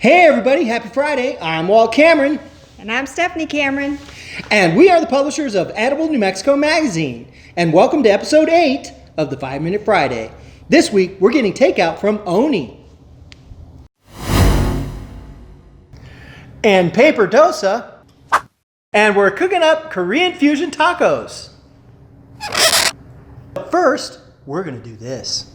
Hey everybody, happy Friday. I'm Walt Cameron. And I'm Stephanie Cameron. And we are the publishers of Edible New Mexico Magazine. And welcome to episode 8 of the 5 Minute Friday. This week, we're getting takeout from Oni. And paper dosa. And we're cooking up Korean fusion tacos. But first, we're gonna do this.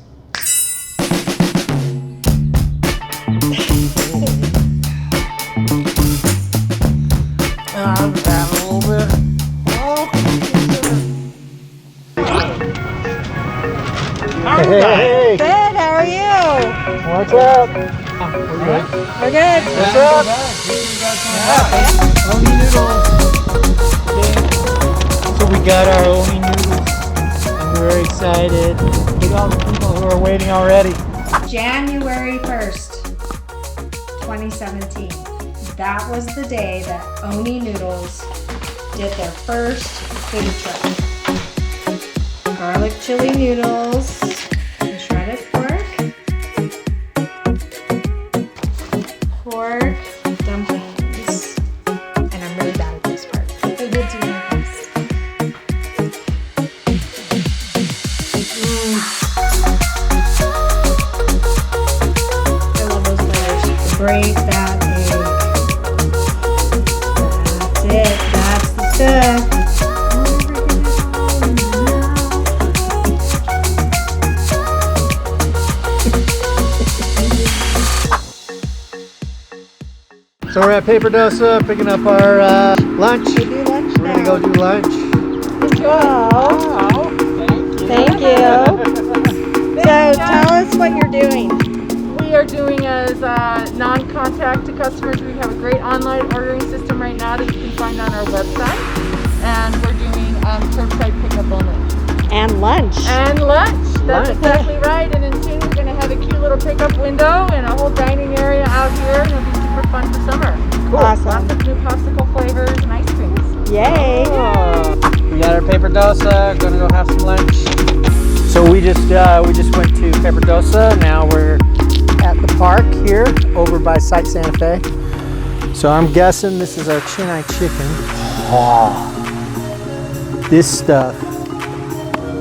I'm having a little bit. Hey, Good, how are you? what's up? We're good. What's up? Oni noodles. So we got our Oni noodles. I'm very excited. Look at all the people who are waiting already. January 1st, 2017. That was the day that Oni Noodles did their first food truck. Garlic chili noodles, and shredded pork dumplings, and I'm really bad at this part. Put the lids in your face. I love those flavors. Break that egg. That's it. That's the stuff. So we're at Paper Dosa picking up our lunch. We do lunch We're gonna go do lunch. Wow. Thank you. So tell us what you're doing. We are doing as non-contact to customers. We have a great online ordering system right now that you can find on our website, and we're doing curbside pickup only. And lunch. And lunch. That's Lunch. exactly right. And then soon we're going to have a cute little pickup window and a whole dining area out here, and it'll be super fun for summer. Cool. Awesome. Lots of new popsicle flavors and ice creams. Yay. We got our Paper Dosa. Gonna go have some lunch. So we just went to Paper Dosa. Now we're at the park here over by Site Santa Fe. So I'm guessing this is our chin-eye chicken. Oh, this stuff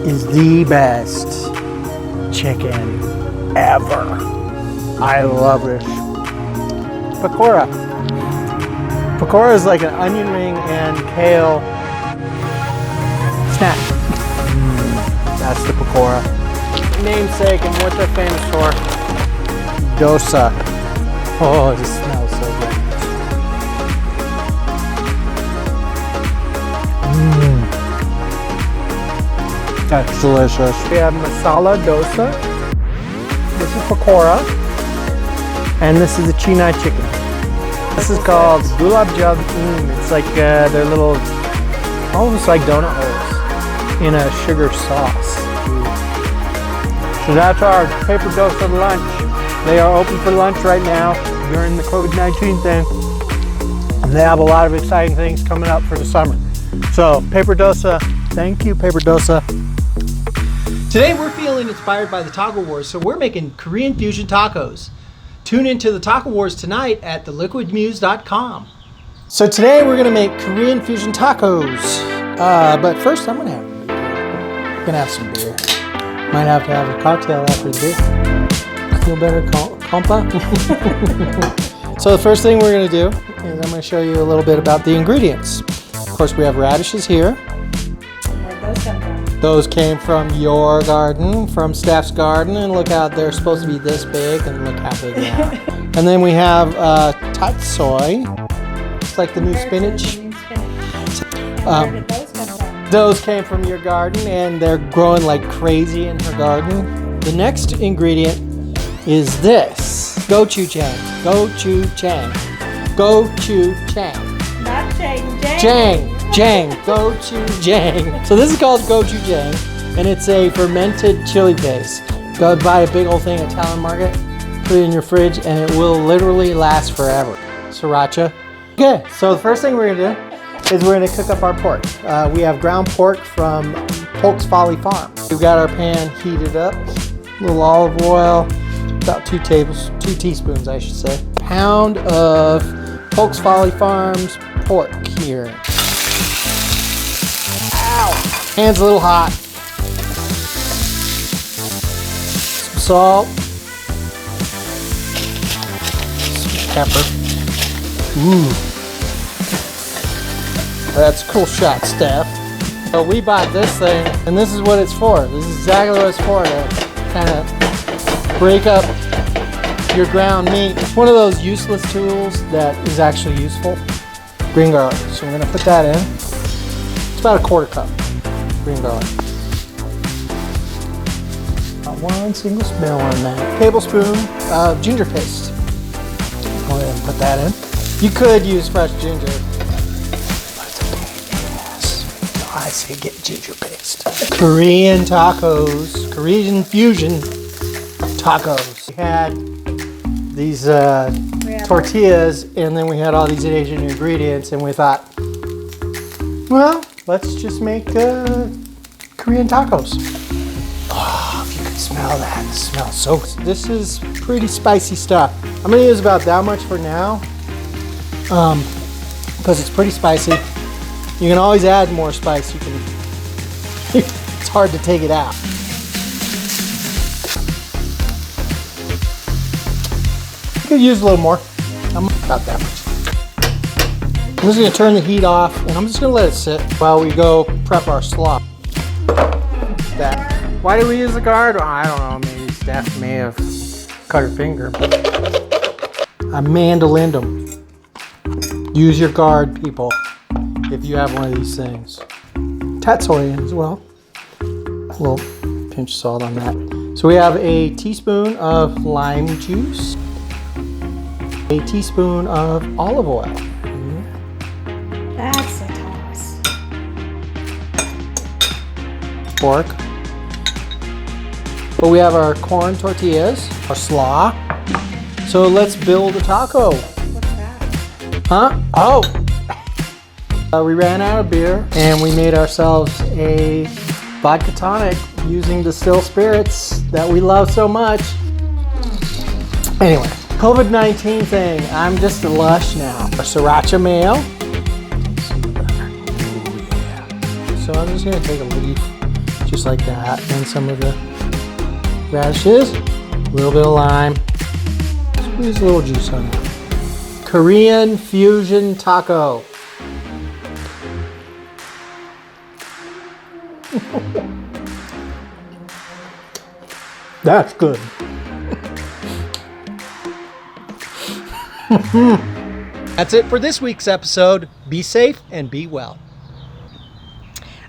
is the best chicken ever. I love this. Pakora. Pakora is like an onion ring and kale snack. That's the pakora. Namesake and what they're famous for. Dosa. Oh, this smells so good. That's delicious. We have masala dosa. This is pakora. And this is the chin-eye chicken. This is called gulab jamun. It's like they're little, almost like donut holes in a sugar sauce. So that's our Paper Dosa lunch. They are open for lunch right now during the COVID-19 thing. And they have a lot of exciting things coming up for the summer. So Paper Dosa, thank you Paper Dosa. Today we're feeling inspired by the Taco Wars, so we're making Korean fusion tacos. Tune into the Taco Wars tonight at theliquidmuse.com. So today we're gonna make Korean fusion tacos. But first I'm gonna have some beer. Might have to have a cocktail after the beer. Feel better, compa? So the first thing we're gonna do is I'm gonna show you a little bit about the ingredients. Of course we have radishes here. Where'd those come from? Those came from your garden, from Steph's garden, and look out, they're supposed to be this big, and look how big they are. And then we have tatsoi, it's like the new spinach. Where did those come from? Those came from your garden, and they're growing like crazy in her garden. The next ingredient is this, gochujang, gochujang, gochujang. Not Jang. Jang, gochujang. So this is called gochujang, and it's a fermented chili paste. Go buy a big old thing at Talin Market, put it in your fridge, and it will literally last forever. Sriracha. Okay, so the first thing we're gonna do is we're gonna cook up our pork. We have ground pork from Polk's Folly Farm. We've got our pan heated up, a little olive oil, about 2 teaspoons, I should say. pound of Polk's Folly Farms pork here. Ow! Hand's a little hot. Some salt. Some pepper. Ooh. That's a cool shot, Steph. So we bought this thing, and this is what it's for. This is exactly what it's for, to kind of break up your ground meat. It's one of those useless tools that is actually useful. Green garlic. So we're gonna put that in. It's about a quarter cup green garlic. About 1 single smell on that. Tablespoon of ginger paste. Go ahead and put that in. You could use fresh ginger, but it's a pain in the ass. So I say get ginger paste. Korean tacos, Korean fusion tacos. We had these tortillas, and then we had all these Asian ingredients, and we thought, well, let's just make Korean tacos. Oh, if you could smell that, it smells so good. This is pretty spicy stuff. I'm gonna use about that much for now, because it's pretty spicy. You can always add more spice. You can. It's hard to take it out. You could use a little more. I'm about that much. I'm just gonna turn the heat off, and I'm just gonna let it sit while we go prep our slaw. That. Why do we use the guard? Well, I don't know. Maybe Steph may have cut her finger. I mandolined them. Use your guard, people, if you have one of these things. Tatsoi as well. A little pinch of salt on that. So we have a teaspoon of lime juice, a teaspoon of olive oil. That's a toss. Pork. But we have our corn tortillas, our slaw. So let's build a taco. What's that? Huh? Oh! We ran out of beer, and we made ourselves a vodka tonic using distilled spirits that we love so much. Anyway, COVID-19 thing. I'm just a lush now. Our sriracha mayo. So I'm just gonna take a leaf, just like that, and some of the radishes, a little bit of lime, squeeze a little juice on that. Korean fusion taco. That's good. That's it for this week's episode. Be safe and be well.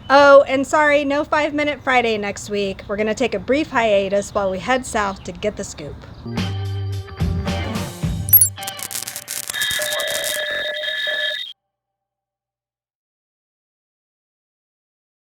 Oh, and sorry, no 5 Minute Friday next week. We're going to take a brief hiatus while we head south to get the scoop.